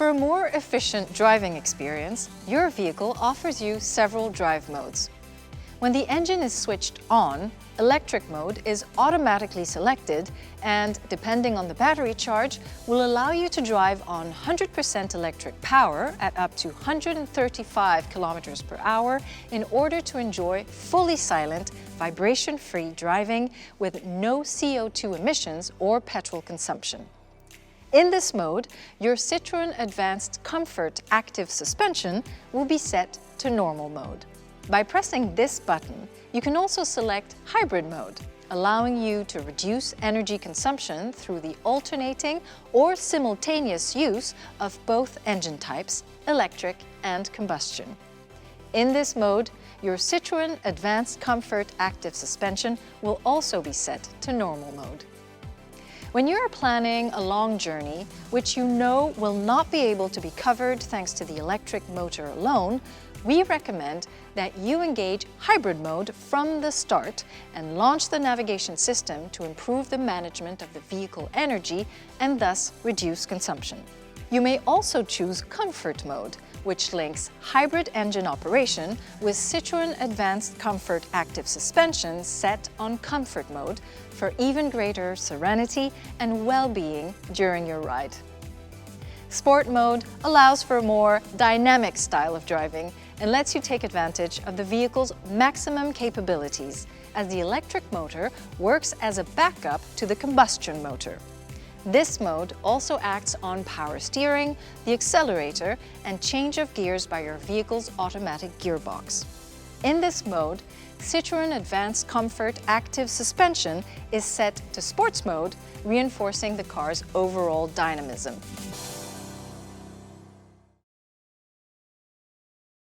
For a more efficient driving experience, your vehicle offers you several drive modes. When the engine is switched on, electric mode is automatically selected and, depending on the battery charge, will allow you to drive on 100% electric power at up to 135 kilometers per hour in order to enjoy fully silent, vibration-free driving with no CO2 emissions or petrol consumption. In this mode, your Citroën Advanced Comfort Active Suspension will be set to normal mode. By pressing this button, you can also select hybrid mode, allowing you to reduce energy consumption through the alternating or simultaneous use of both engine types, electric and combustion. In this mode, your Citroën Advanced Comfort Active Suspension will also be set to normal mode. When you are planning a long journey, which you know will not be able to be covered thanks to the electric motor alone, we recommend that you engage hybrid mode from the start and launch the navigation system to improve the management of the vehicle energy and thus reduce consumption. You may also choose comfort mode, which links hybrid engine operation with Citroën Advanced Comfort Active Suspension set on comfort mode for even greater serenity and well-being during your ride. Sport mode allows for a more dynamic style of driving and lets you take advantage of the vehicle's maximum capabilities, as the electric motor works as a backup to the combustion motor. This mode also acts on power steering, the accelerator, and change of gears by your vehicle's automatic gearbox. In this mode, Citroën Advanced Comfort Active Suspension is set to sports mode, reinforcing the car's overall dynamism.